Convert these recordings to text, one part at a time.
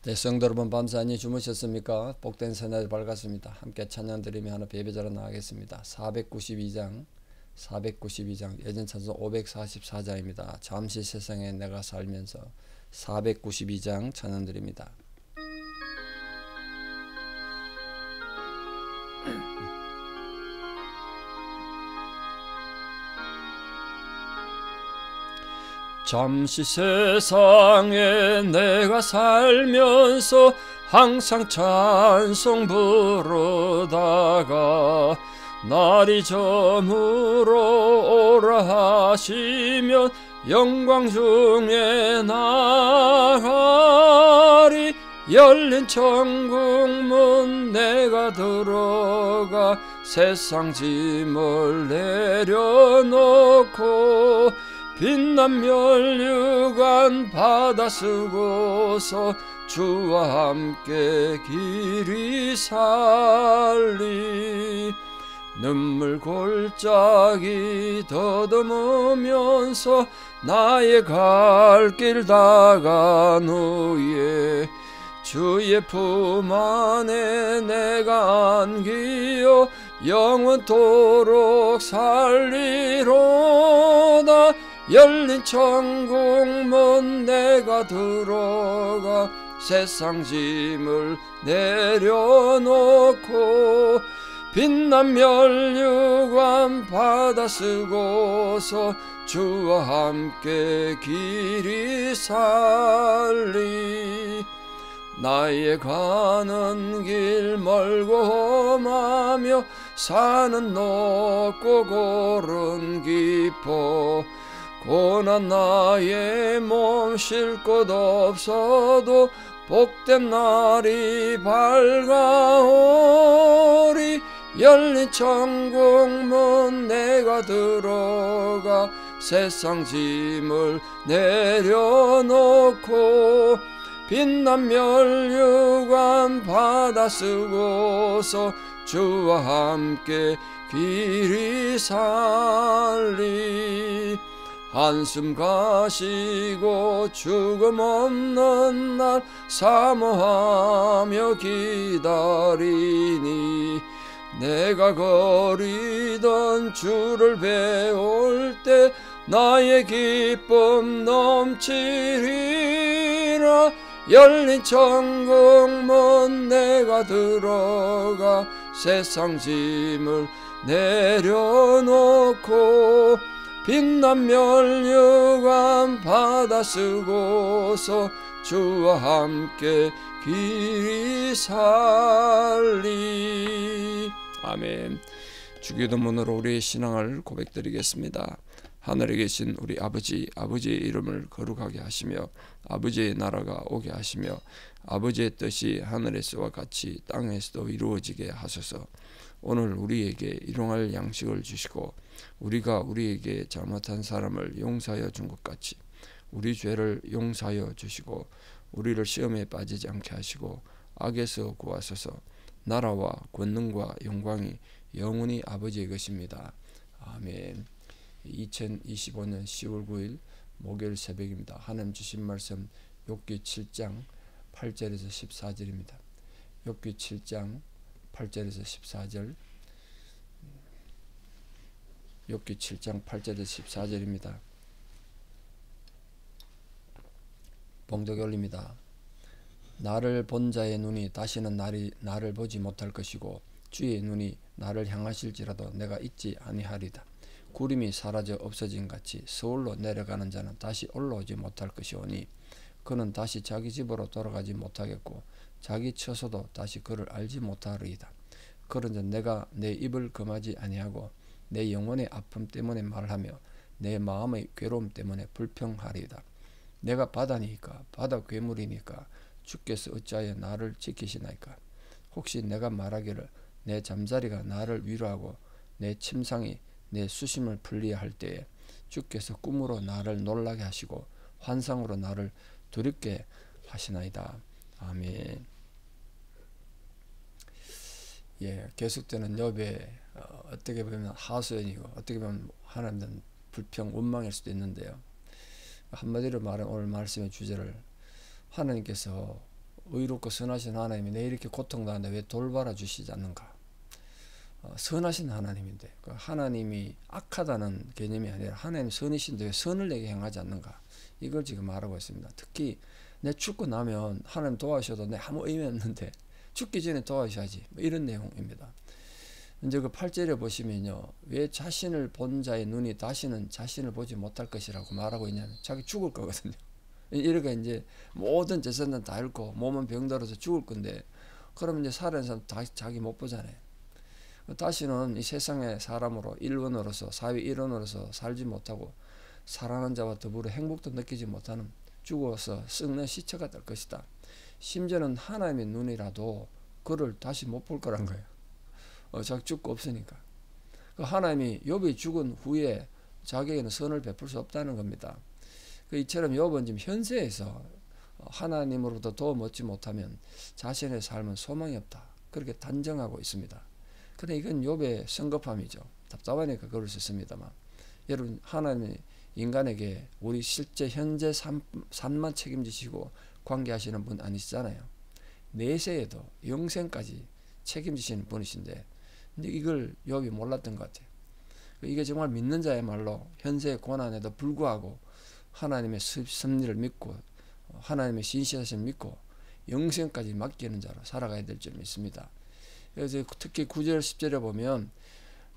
네, 성도 여러분 밤새 안녕히 주무셨습니까? 복된 새날 밝았습니다. 함께 찬양 드리며 하나 예배자로 나가겠습니다. 492장 예전 찬송 544장입니다. 잠시 세상에 내가 살면서 492장 찬양 드립니다. 잠시 세상에 내가 살면서 항상 찬송 부르다가 날이 저물어 오라 하시면 영광 중에 나가리. 열린 천국문 내가 들어가 세상 짐을 내려놓고 빛난 멸류관 받아 쓰고서 주와 함께 길이 살리. 눈물 골짜기 더듬으면서 나의 갈 길 다간 후에 주의 품 안에 내가 안기어 영원토록 살리로다. 열린 천국문 내가 들어가 세상 짐을 내려놓고 빛난 멸류관 받아 쓰고서 주와 함께 길이 살리. 나의 가는 길 멀고 험하며 산은 높고 골은 깊어 고난 나의 몸 쉴 곳 없어도 복된 날이 밝아오리. 열린 천국문 내가 들어가 세상 짐을 내려놓고 빛난 멸류관 받아 쓰고서 주와 함께 길이 살리. 한숨 가시고 죽음 없는 날 사모하며 기다리니 내가 거리던 주를 배울 때 나의 기쁨 넘치리라. 열린 천국문 내가 들어가 세상 짐을 내려놓고 빛난 멸류관 받아 쓰고서 주와 함께 길이 살리. 아멘. 주기도문으로 우리의 신앙을 고백드리겠습니다. 하늘에 계신 우리 아버지, 아버지의 이름을 거룩하게 하시며 아버지의 나라가 오게 하시며 아버지의 뜻이 하늘에서와 같이 땅에서도 이루어지게 하소서. 오늘 우리에게 일용할 양식을 주시고 우리가 우리에게 잘못한 사람을 용서하여 준 것 같이 우리 죄를 용서하여 주시고 우리를 시험에 빠지지 않게 하시고 악에서 구하소서. 나라와 권능과 영광이 영원히 아버지의 것입니다. 아멘. 2025년 10월 9일 목요일 새벽입니다. 하나님 주신 말씀 욥기 7장 8절에서 14절입니다. 욥기 7장 8절에서 14절, 욥기 7장 8절에서 14절입니다. 봉독에 올립니다. 나를 본 자의 눈이 다시는 나를 보지 못할 것이고 주의 눈이 나를 향하실지라도 내가 잊지 아니하리다. 구름이 사라져 없어진 같이 서울로 내려가는 자는 다시 올라오지 못할 것이오니 그는 다시 자기 집으로 돌아가지 못하겠고 자기 처소도 다시 그를 알지 못하리이다. 그런즉 내가 내 입을 금하지 아니하고 내 영혼의 아픔 때문에 말하며 내 마음의 괴로움 때문에 불평하리이다. 내가 바다니까 바다 괴물이니까 주께서 어찌하여 나를 지키시나이까. 혹시 내가 말하기를 내 잠자리가 나를 위로하고 내 침상이 내 수심을 풀리할 때에 주께서 꿈으로 나를 놀라게 하시고 환상으로 나를 두렵게 하시나이다. 아멘. 계속되는 욥의 어떻게 보면 하소연이고 어떻게 보면 하나님은 불평 원망일 수도 있는데요. 한마디로 말하면 오늘 말씀의 주제를 하나님께서 의롭고 선하신 하나님이 내 이렇게 고통당하는데 왜 돌봐라 주시지 않는가? 선하신 하나님인데 그 하나님이 악하다는 개념이 아니라 하나님 선이신데 왜 선을 내게 행하지 않는가? 이걸 지금 말하고 있습니다. 특히 내 죽고 나면 하나님 도와주셔도 내 아무 의미 없는데 죽기 전에 도와주셔야지, 뭐 이런 내용입니다. 이제 그 8절에 보시면요, 왜 자신을 본 자의 눈이 다시는 자신을 보지 못할 것이라고 말하고 있냐면 자기 죽을 거거든요. 이렇게 이제 모든 재산은 다 잃고 몸은 병들어서 죽을 건데, 그러면 이제 살아있는 사람 다 자기 못 보잖아요. 다시는 이 세상의 사람으로 일원으로서 사회 일원으로서 살지 못하고 살아난 자와 더불어 행복도 느끼지 못하는 죽어서 썩는 시체가 될 것이다. 심지어는 하나님의 눈이라도 그를 다시 못 볼 거란 거예요. 자기 죽고 없으니까. 하나님이 욥이 죽은 후에 자기에게는 선을 베풀 수 없다는 겁니다. 이처럼 욥은 지금 현세에서 하나님으로부터 도움 얻지 못하면 자신의 삶은 소망이 없다, 그렇게 단정하고 있습니다. 근데 이건 욥의 성급함이죠. 답답하니까 그럴 수 있습니다만, 여러분, 하나님이 인간에게 우리 실제 현재 삶만 책임지시고 관계하시는 분 아니시잖아요. 내세에도 영생까지 책임지시는 분이신데, 근데 이걸 욥이 몰랐던 것 같아요. 이게 정말 믿는 자야말로 현세의 고난에도 불구하고 하나님의 섭리를 믿고 하나님의 신실하심을 믿고 영생까지 맡기는 자로 살아가야 될 점이 있습니다. 그래서 특히 9절 10절에 보면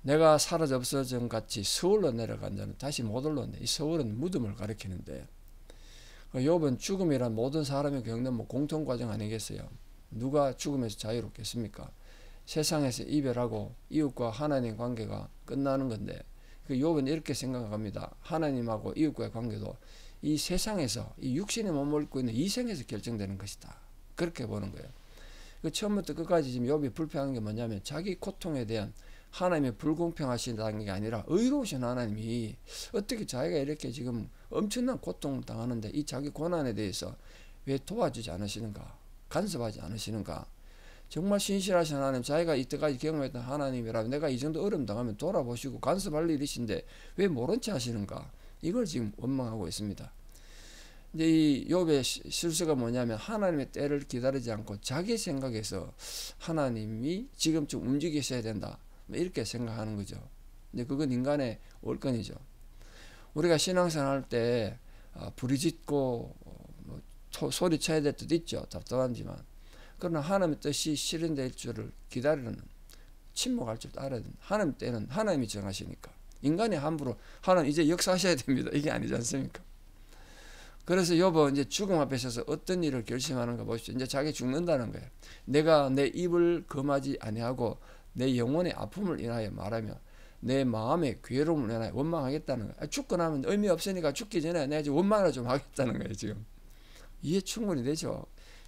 내가 사라져 없어진 같이 서울로 내려간 자는 다시 못 올라온다. 이 서울은 무덤을 가리키는데, 욥은 죽음이란 모든 사람이 겪는 공통 과정 아니겠어요? 누가 죽음에서 자유롭겠습니까? 세상에서 이별하고 이웃과 하나님 관계가 끝나는 건데, 욥은 이렇게 생각합니다. 하나님하고 이웃과의 관계도 이 세상에서 이 육신에 머물고 있는 이 생에서 결정되는 것이다, 그렇게 보는 거예요. 처음부터 끝까지 지금 욥이 불평한 게 뭐냐면 자기 고통에 대한 하나님의 불공평하시다는 게 아니라 의로우신 하나님이 어떻게 자기가 이렇게 지금 엄청난 고통을 당하는데 이 자기 고난에 대해서 왜 도와주지 않으시는가, 간섭하지 않으시는가. 정말 신실하신 하나님, 자기가 이때까지 경험했던 하나님이라면 내가 이 정도 어려움 당하면 돌아보시고 간섭할 일이신데 왜 모른 체 하시는가, 이걸 지금 원망하고 있습니다. 이제 이 욥의 실수가 뭐냐면 하나님의 때를 기다리지 않고 자기 생각에서 하나님이 지금쯤 움직이셔야 된다, 이렇게 생각하는 거죠. 근데 그건 인간의 올건이죠. 우리가 신앙생활 할 때 부르짖고 소리쳐야 될 때도 있죠. 답답하지만. 그러나 하나님의 뜻이 실현될 줄을 기다리는, 침묵할 줄 알아야 된다. 하나님 때는 하나님이 정하시니까. 인간이 함부로 하나님 이제 역사하셔야 됩니다, 이게 아니지 않습니까? 그래서 욥은 이제 죽음 앞에 서서 어떤 일을 결심하는가 보십시오. 이제 자기 죽는다는 거예요. 내가 내 입을 금하지 아니하고 내 영혼의 아픔을 인하여 말하며 내 마음의 괴로움을 인하여 원망하겠다는 거예요. 죽고 나면 의미 없으니까 죽기 전에 내가 지금 원망을 좀 하겠다는 거예요. 지금 이해 충분히 되죠.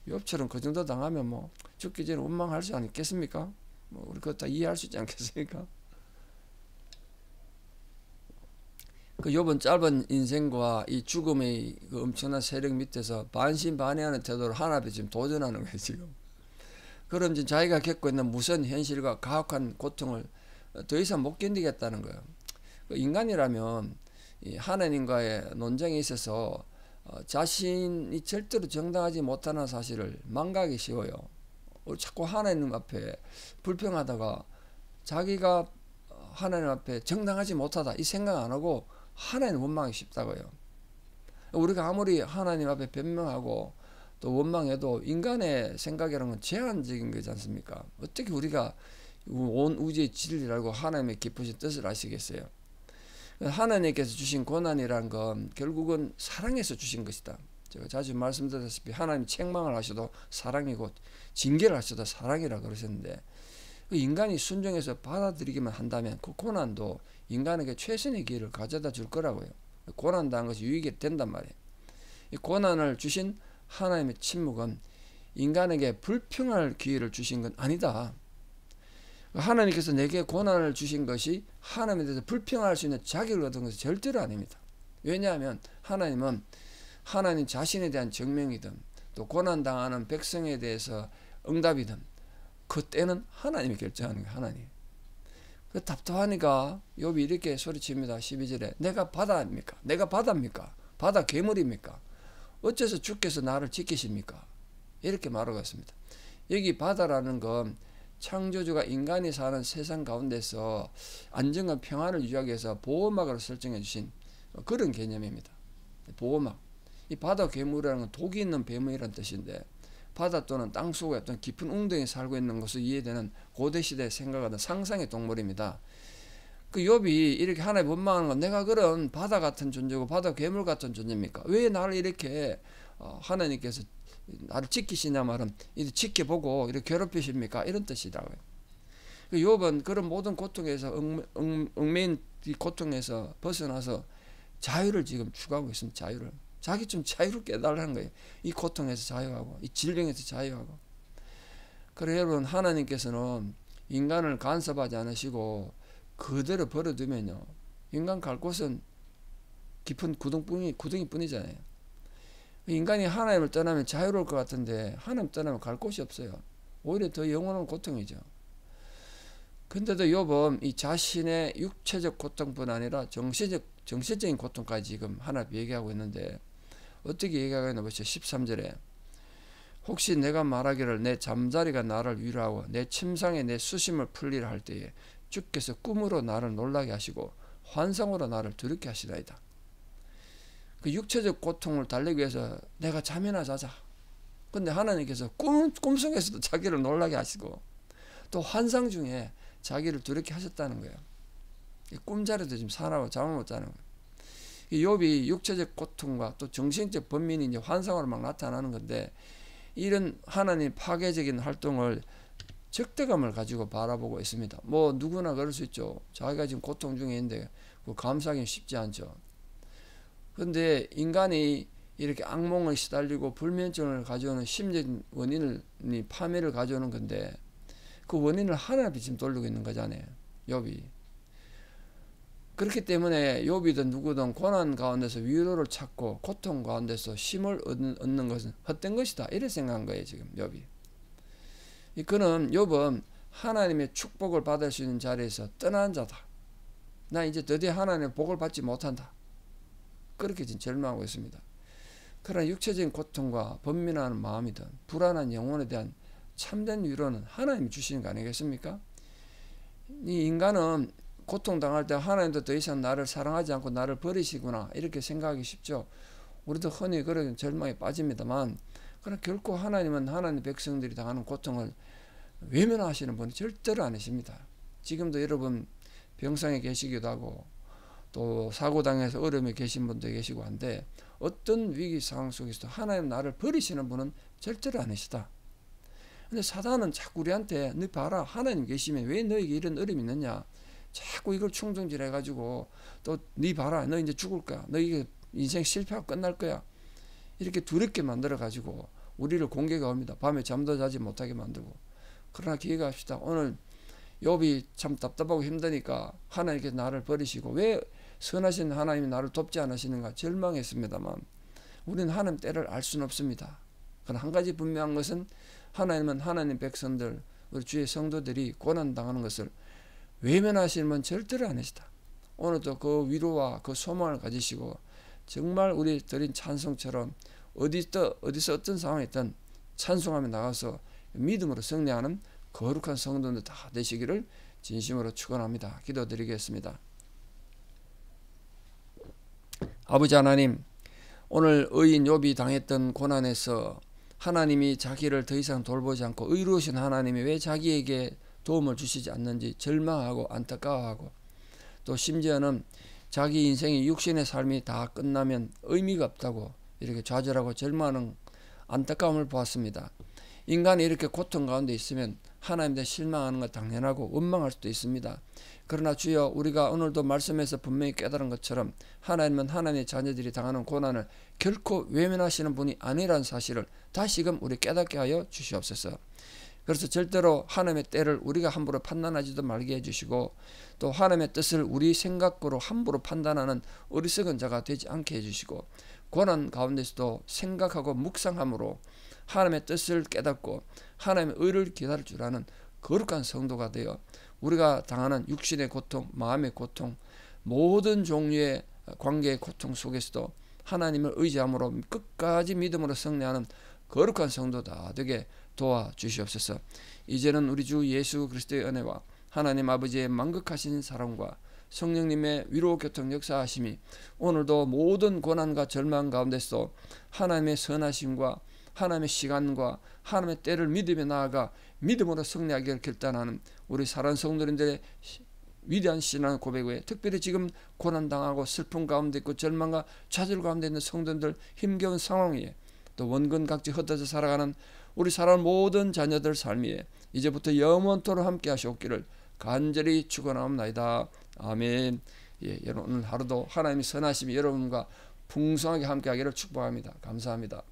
욥처럼 그 정도 당하면 죽기 전에 원망할 수 있겠습니까? 우리 그거 다 이해할 수 있지 않겠습니까? 그 욥은 짧은 인생과 이 죽음의 그 엄청난 세력 밑에서 반신반의하는 태도로 하나님 앞에 지금 도전하는 거예요, 지금. 그럼 지금 자기가 겪고 있는 무서운 현실과 가혹한 고통을 더 이상 못 견디겠다는 거예요. 인간이라면 이 하나님과의 논쟁에 있어서 자신이 절대로 정당하지 못하는 사실을 망각하기 쉬워요. 자꾸 하나님 앞에 불평하다가 자기가 하나님 앞에 정당하지 못하다 이 생각 안 하고 하나님 원망하기 쉽다고요. 우리가 아무리 하나님 앞에 변명하고 또 원망해도 인간의 생각이라는 건 제한적인 거지 않습니까? 어떻게 우리가 온 우주의 진리를 알고 하나님의 깊으신 뜻을 아시겠어요? 하나님께서 주신 고난이라는 건 결국은 사랑해서 주신 것이다. 제가 자주 말씀드렸다시피 하나님 책망을 하셔도 사랑이고 징계를 하셔도 사랑이라 그러셨는데, 인간이 순종해서 받아들이기만 한다면 그 고난도 인간에게 최선의 기회를 가져다 줄 거라고요. 고난당한 것이 유익이 된단 말이에요. 이 고난을 주신 하나님의 침묵은 인간에게 불평할 기회를 주신 건 아니다. 하나님께서 내게 고난을 주신 것이 하나님에 대해서 불평할 수 있는 자격을 얻은 것은 절대로 아닙니다. 왜냐하면 하나님은 하나님 자신에 대한 증명이든 또 고난당하는 백성에 대해서 응답이든 그 때는 하나님이 결정하는 거예요. 하나님. 답답하니까 욥이 이렇게 소리칩니다. 12절에 내가 바다입니까? 내가 바다입니까? 바다 괴물입니까? 어째서 주께서 나를 지키십니까? 이렇게 말하고 있습니다. 여기 바다라는 건 창조주가 인간이 사는 세상 가운데서 안정과 평안을 유지하기 위해서 보호막으로 설정해 주신 그런 개념입니다. 보호막. 이 바다 괴물이라는 건 독이 있는 뱀이라는 뜻인데, 바다 또는 땅속에 어떤 깊은 웅덩이에 살고 있는 것을 이해되는 고대시대에 생각하던 상상의 동물입니다. 그 욥이 이렇게 하나님 원망하는 건, 내가 그런 바다 같은 존재고 바다 괴물 같은 존재입니까? 왜 나를 이렇게 하나님께서 나를 지키시냐 말은 이렇게 지켜보고 이렇게 괴롭히십니까? 이런 뜻이라고요. 그 욥은 그런 모든 고통에서 얽매인 이 고통에서 벗어나서 자유를 지금 추구하고 있습니다. 자유를. 자기 좀 자유를 깨달라는 거예요. 이 고통에서 자유하고 이 질병에서 자유하고. 그래 여러분, 하나님께서는 인간을 간섭하지 않으시고 그대로 버려두면요, 인간 갈 곳은 깊은 구덩이뿐이잖아요. 인간이 하나님을 떠나면 자유로울 것 같은데 하나님 떠나면 갈 곳이 없어요. 오히려 더 영원한 고통이죠. 근데도 욥은 이 자신의 육체적 고통뿐 아니라 정신적인 고통까지 지금 하나님 얘기하고 있는데, 어떻게 얘기하고 있나 보시죠. 13절에 혹시 내가 말하기를 내 잠자리가 나를 위로하고 내 침상에 내 수심을 풀리라 할 때에 주께서 꿈으로 나를 놀라게 하시고 환상으로 나를 두렵게 하시나이다. 그 육체적 고통을 달래기 위해서 내가 잠이나 자자. 근데 하나님께서 꿈속에서도 자기를 놀라게 하시고 또 환상 중에 자기를 두렵게 하셨다는 거예요. 꿈자리도 지금 사나워 잠을 못 자는 거예요. 욥이 육체적 고통과 또 정신적 번민이 이제 환상으로 막 나타나는 건데, 이런 하나님 파괴적인 활동을 적대감을 가지고 바라보고 있습니다. 뭐 누구나 그럴 수 있죠. 자기가 지금 고통 중에 있는데 그 감수하기는 쉽지 않죠. 그런데 인간이 이렇게 악몽을 시달리고 불면증을 가져오는 심리적인 원인을, 파멸을 가져오는 건데, 그 원인을 하나님께 지금 돌리고 있는 거잖아요. 욥이. 그렇기 때문에 욥이든 누구든 고난 가운데서 위로를 찾고 고통 가운데서 힘을 얻는 것은 헛된 것이다, 이렇게 생각한 거예요 지금 욥이. 그는 욥은 하나님의 축복을 받을 수 있는 자리에서 떠난 자다. 나 이제 드디어 하나님의 복을 받지 못한다. 그렇게 지금 절망하고 있습니다. 그러나 육체적인 고통과 번민하는 마음이든 불안한 영혼에 대한 참된 위로는 하나님이 주시는 거 아니겠습니까? 이 인간은 고통당할 때 하나님도 더 이상 나를 사랑하지 않고 나를 버리시구나, 이렇게 생각하기 쉽죠. 우리도 흔히 그런 절망에 빠집니다만, 그러나 결코 하나님은 하나님 백성들이 당하는 고통을 외면하시는 분이 절대로 아니십니다. 지금도 여러분 병상에 계시기도 하고 또 사고당해서 어려움에 계신 분도 계시고 한데, 어떤 위기 상황 속에서도 하나님 나를 버리시는 분은 절대로 아니시다. 근데 사단은 자꾸 우리한테 너 봐라, 하나님 계시면 왜 너에게 이런 어려움이 있느냐, 자꾸 이걸 충동질 해가지고 또 네 봐라, 너 이제 죽을 거야, 너 이게 인생 실패하고 끝날 거야, 이렇게 두렵게 만들어 가지고 우리를 공격해 옵니다. 밤에 잠도 자지 못하게 만들고. 그러나 기억합시다. 오늘 욥이 참 답답하고 힘드니까 하나님께서 나를 버리시고 왜 선하신 하나님이 나를 돕지 않으시는가 절망했습니다만, 우리는 하나님 때를 알 수는 없습니다. 그러나 한 가지 분명한 것은, 하나님은 하나님 백성들, 우리 주의 성도들이 고난당하는 것을 외면하시는 분 절대로 아니시다. 오늘도 그 위로와 그 소망을 가지시고 정말 우리 드린 찬송처럼 어디서 어떤 상황에 있든 찬송하며 나가서 믿음으로 승리하는 거룩한 성도들 다 되시기를 진심으로 축원합니다. 기도드리겠습니다. 아버지 하나님, 오늘 의인 욥이 당했던 고난에서 하나님이 자기를 더 이상 돌보지 않고 의로우신 하나님이 왜 자기에게 도움을 주시지 않는지 절망하고 안타까워하고, 또 심지어는 자기 인생이 육신의 삶이 다 끝나면 의미가 없다고 이렇게 좌절하고 절망하는 안타까움을 보았습니다. 인간이 이렇게 고통 가운데 있으면 하나님께 실망하는 것 당연하고 원망할 수도 있습니다. 그러나 주여, 우리가 오늘도 말씀에서 분명히 깨달은 것처럼 하나님은 하나님의 자녀들이 당하는 고난을 결코 외면하시는 분이 아니라는 사실을 다시금 우리 깨닫게 하여 주시옵소서. 그래서 절대로 하나님의 때를 우리가 함부로 판단하지도 말게 해주시고, 또 하나님의 뜻을 우리 생각으로 함부로 판단하는 어리석은 자가 되지 않게 해주시고, 고난 가운데서도 생각하고 묵상함으로 하나님의 뜻을 깨닫고 하나님의 의를 기다릴 줄 아는 거룩한 성도가 되어 우리가 당하는 육신의 고통, 마음의 고통, 모든 종류의 관계의 고통 속에서도 하나님을 의지함으로 끝까지 믿음으로 승리하는 거룩한 성도 다 되게 도와주시옵소서. 이제는 우리 주 예수 그리스도의 은혜와 하나님 아버지의 만극하신 사랑과 성령님의 위로 교통 역사하심이 오늘도 모든 고난과 절망 가운데서 하나님의 선하심과 하나님의 시간과 하나님의 때를 믿음에 나아가 믿음으로 승리하기를 결단하는 우리 사랑하는 성도님들의 위대한 신앙 고백 외에, 특별히 지금 고난당하고 슬픔 가운데 있고 절망과 좌절 가운데 있는 성도들, 힘겨운 상황 위에 또 원근 각지 흩어져 살아가는 우리 사랑하는 모든 자녀들 삶 위에 이제부터 영원토록 함께 하시옵기를 간절히 축원하옵나이다. 아멘. 예, 여러분 오늘 하루도 하나님의 선하심이 여러분과 풍성하게 함께 하기를 축복합니다. 감사합니다.